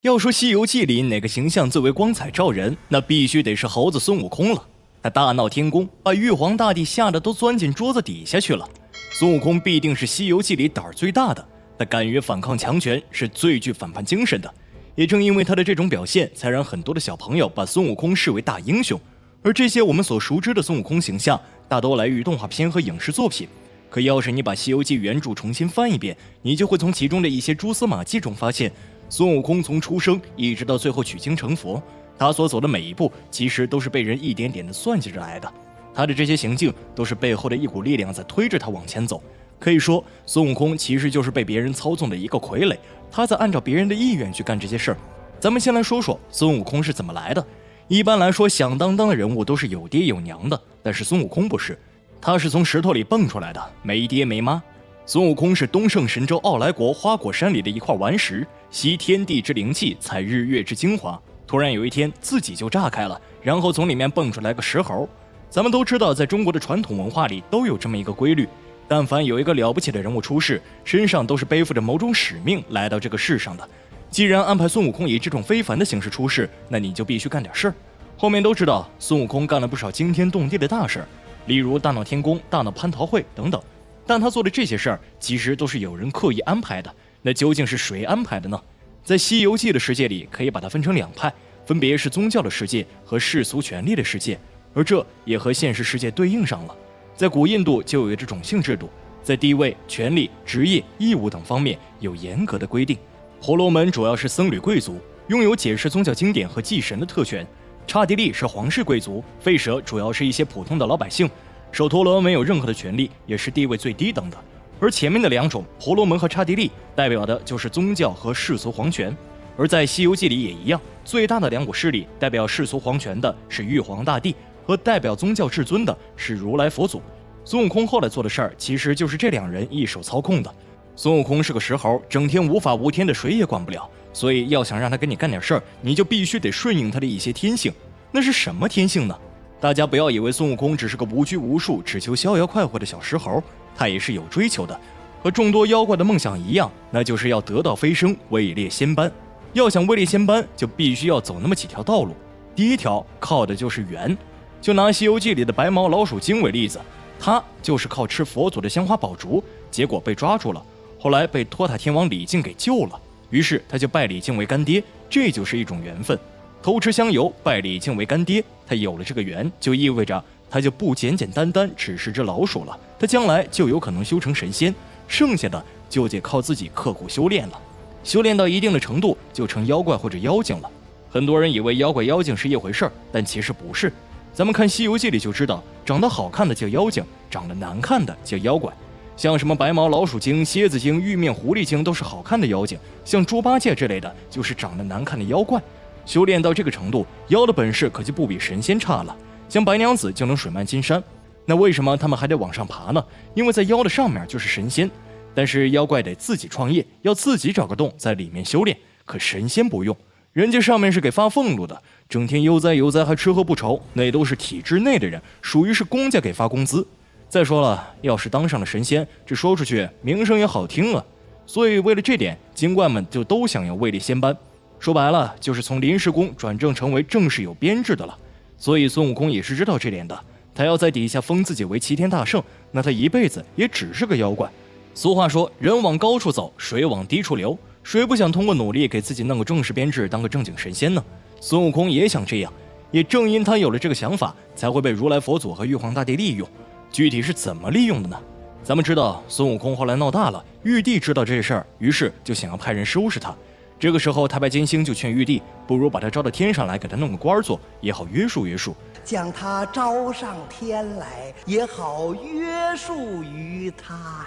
要说《西游记》里哪个形象最为光彩照人，那必须得是猴子孙悟空了。他大闹天宫，把玉皇大帝吓得都钻进桌子底下去了。孙悟空必定是《西游记》里胆儿最大的，他敢于反抗强权，是最具反叛精神的。也正因为他的这种表现，才让很多的小朋友把孙悟空视为大英雄。而这些我们所熟知的孙悟空形象，大都来于动画片和影视作品。可要是你把《西游记》原著重新翻一遍，你就会从其中的一些蛛丝马迹中发现，孙悟空从出生一直到最后取经成佛，他所走的每一步其实都是被人一点点的算计着来的。他的这些行径都是背后的一股力量在推着他往前走。可以说，孙悟空其实就是被别人操纵的一个傀儡，他在按照别人的意愿去干这些事儿。咱们先来说说孙悟空是怎么来的。一般来说，响当当的人物都是有爹有娘的，但是孙悟空不是，他是从石头里蹦出来的，没爹没妈。孙悟空是东胜神州傲来国花果山里的一块顽石，吸天地之灵气，采日月之精华。突然有一天自己就炸开了，然后从里面蹦出来个石猴。咱们都知道，在中国的传统文化里都有这么一个规律，但凡有一个了不起的人物出世，身上都是背负着某种使命来到这个世上的。既然安排孙悟空以这种非凡的形式出世，那你就必须干点事儿。后面都知道孙悟空干了不少惊天动地的大事儿，例如大闹天宫、大闹蟠桃会等等。但他做的这些事儿其实都是有人刻意安排的，那究竟是谁安排的呢？在《西游记》的世界里，可以把它分成两派，分别是宗教的世界和世俗权力的世界，而这也和现实世界对应上了。在古印度就有着种姓制度，在地位、权力、职业、义务等方面有严格的规定。婆罗门主要是僧侣贵族，拥有解释宗教经典和祭神的特权；刹帝利是皇室贵族，吠舍主要是一些普通的老百姓。首陀罗没有任何的权利，也是地位最低等的。而前面的两种婆罗门和刹帝利代表的就是宗教和世俗皇权。而在《西游记》里也一样，最大的两股势力，代表世俗皇权的是玉皇大帝，和代表宗教至尊的是如来佛祖。孙悟空后来做的事儿，其实就是这两人一手操控的。孙悟空是个石猴，整天无法无天的，谁也管不了，所以要想让他跟你干点事儿，你就必须得顺应他的一些天性。那是什么天性呢？大家不要以为孙悟空只是个无拘无束、只求逍遥快活的小石猴，他也是有追求的。和众多妖怪的梦想一样，那就是要得道飞升，位列仙班。要想位列仙班，就必须要走那么几条道路。第一条靠的就是缘，就拿《西游记》里的白毛老鼠精为例子，他就是靠吃佛祖的香花宝烛，结果被抓住了，后来被托塔天王李靖给救了，于是他就拜李靖为干爹，这就是一种缘分。偷吃香油拜李靖为干爹，他有了这个缘，就意味着他就不简简单单只是只老鼠了，他将来就有可能修成神仙，剩下的就得靠自己刻苦修炼了。修炼到一定的程度，就成妖怪或者妖精了。很多人以为妖怪妖精是一回事儿，但其实不是。咱们看《西游记》里就知道，长得好看的叫妖精，长得难看的叫妖怪。像什么白毛老鼠精、蝎子精、玉面狐狸精都是好看的妖精，像猪八戒之类的就是长得难看的妖怪。修炼到这个程度，妖的本事可就不比神仙差了。像白娘子就能水漫金山，那为什么他们还得往上爬呢？因为在妖的上面就是神仙。但是妖怪得自己创业，要自己找个洞在里面修炼，可神仙不用，人家上面是给发俸禄的，整天悠哉悠哉还吃喝不愁，那都是体制内的人，属于是公家给发工资。再说了，要是当上了神仙，这说出去名声也好听啊。所以为了这点，精怪们就都想要位列仙班。说白了，就是从临时工转正成为正式有编制的了。所以孙悟空也是知道这点的，他要在底下封自己为齐天大圣，那他一辈子也只是个妖怪。俗话说，人往高处走，水往低处流，谁不想通过努力给自己弄个正式编制，当个正经神仙呢？孙悟空也想这样，也正因他有了这个想法，才会被如来佛祖和玉皇大帝利用。具体是怎么利用的呢？咱们知道孙悟空后来闹大了，玉帝知道这事儿，于是就想要派人收拾他。这个时候太白金星就劝玉帝，不如把他招到天上来，给他弄个官做，也好约束约束。将他招上天来，也好约束于他。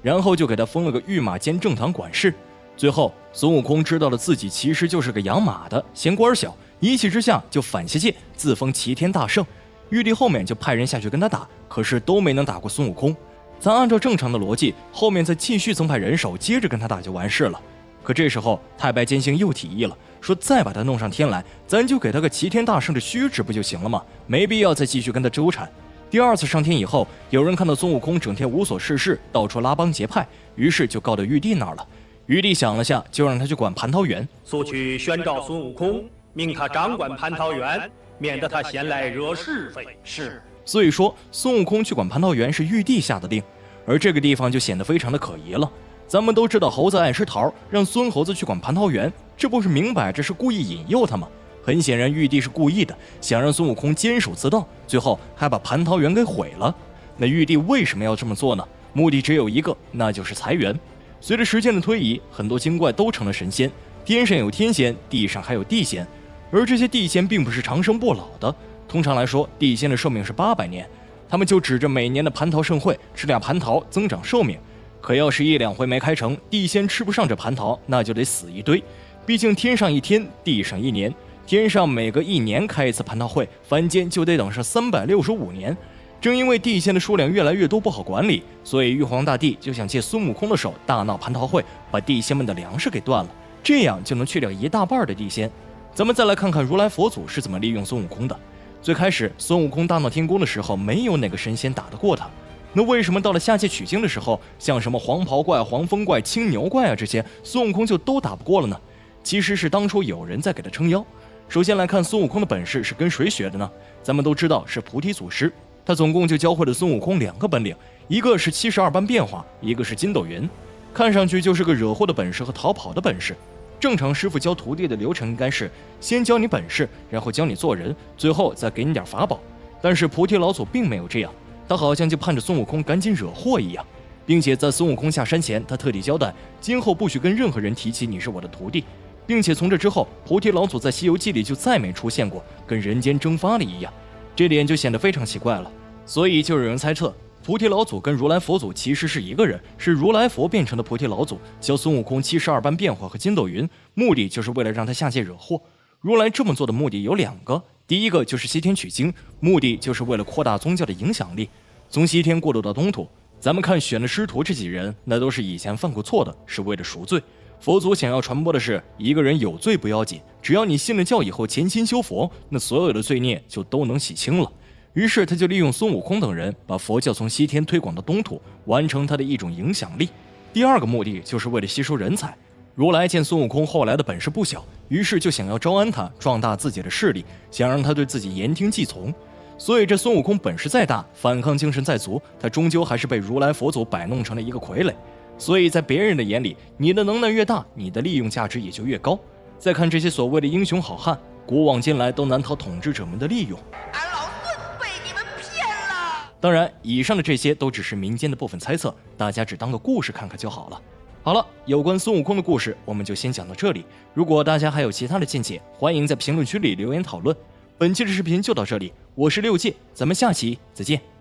然后就给他封了个御马监正堂管事。最后孙悟空知道了自己其实就是个养马的，嫌官小，一气之下就反下界，自封齐天大圣。玉帝后面就派人下去跟他打，可是都没能打过孙悟空。咱按照正常的逻辑，后面再继续增派人手，接着跟他打就完事了。可这时候太白金星又提议了，说再把他弄上天来，咱就给他个齐天大圣的虚职不就行了吗？没必要再继续跟他纠缠。第二次上天以后，有人看到孙悟空整天无所事事，到处拉帮结派，于是就告到玉帝那儿了。玉帝想了下，就让他去管蟠桃园。速去宣召孙悟空，命他掌管蟠桃园，免得他闲来惹是非。是。所以说，孙悟空去管蟠桃园是玉帝下的令，而这个地方就显得非常的可疑了。咱们都知道猴子爱吃桃，让孙猴子去管蟠桃园，这不是明摆着是故意引诱他吗？很显然，玉帝是故意的，想让孙悟空监守自盗，最后还把蟠桃园给毁了。那玉帝为什么要这么做呢？目的只有一个，那就是财源。随着时间的推移，很多精怪都成了神仙，天上有天仙，地上还有地仙，而这些地仙并不是长生不老的。通常来说，地仙的寿命是800年，他们就指着每年的蟠桃盛会吃俩蟠桃增长寿命。可要是1、2回没开成，地仙吃不上这蟠桃，那就得死一堆。毕竟天上1天，地上1年，天上每隔1年开一次蟠桃会，凡间就得等上365年。正因为地仙的数量越来越多，不好管理，所以玉皇大帝就想借孙悟空的手大闹蟠桃会，把地仙们的粮食给断了，这样就能去掉1大半的地仙。咱们再来看看如来佛祖是怎么利用孙悟空的。最开始孙悟空大闹天宫的时候，没有哪个神仙打得过他，那为什么到了下界取经的时候，像什么黄袍怪、黄风怪、青牛怪啊这些，孙悟空就都打不过了呢？其实是当初有人在给他撑腰。首先来看孙悟空的本事是跟谁学的呢？咱们都知道是菩提祖师，他总共就教会了孙悟空2个本领，一个是72般变化，一个是筋斗云。看上去就是个惹祸的本事和逃跑的本事。正常师傅教徒弟的流程应该是先教你本事，然后教你做人，最后再给你点法宝。但是菩提老祖并没有这样，他好像就盼着孙悟空赶紧惹祸一样，并且在孙悟空下山前，他特地交代今后不许跟任何人提起你是我的徒弟，并且从这之后，菩提老祖在《西游记》里就再没出现过，跟人间蒸发了一样，这点就显得非常奇怪了。所以就有人猜测，菩提老祖跟如来佛祖其实是一个人，是如来佛变成的菩提老祖，教孙悟空72般变化和筋斗云，目的就是为了让他下界惹祸。如来这么做的目的有2个，第一个就是西天取经，目的就是为了扩大宗教的影响力，从西天过渡到东土。咱们看选的师徒这几人，那都是以前犯过错的，是为了赎罪。佛祖想要传播的是，一个人有罪不要紧，只要你信了教以后潜心修佛，那所有的罪孽就都能洗清了。于是他就利用孙悟空等人，把佛教从西天推广到东土，完成他的一种影响力。第2个目的就是为了吸收人才。如来见孙悟空后来的本事不小，于是就想要招安他，壮大自己的势力，想让他对自己言听计从。所以这孙悟空本事再大，反抗精神再足，他终究还是被如来佛祖摆弄成了一个傀儡。所以在别人的眼里，你的能耐越大，你的利用价值也就越高。再看这些所谓的英雄好汉，古往今来都难逃统治者们的利用。俺老孙被你们骗了。当然，以上的这些都只是民间的部分猜测，大家只当个故事看看就好了。好了，有关孙悟空的故事我们就先讲到这里。如果大家还有其他的见解，欢迎在评论区里留言讨论。本期的视频就到这里，我是6戒，咱们下期再见。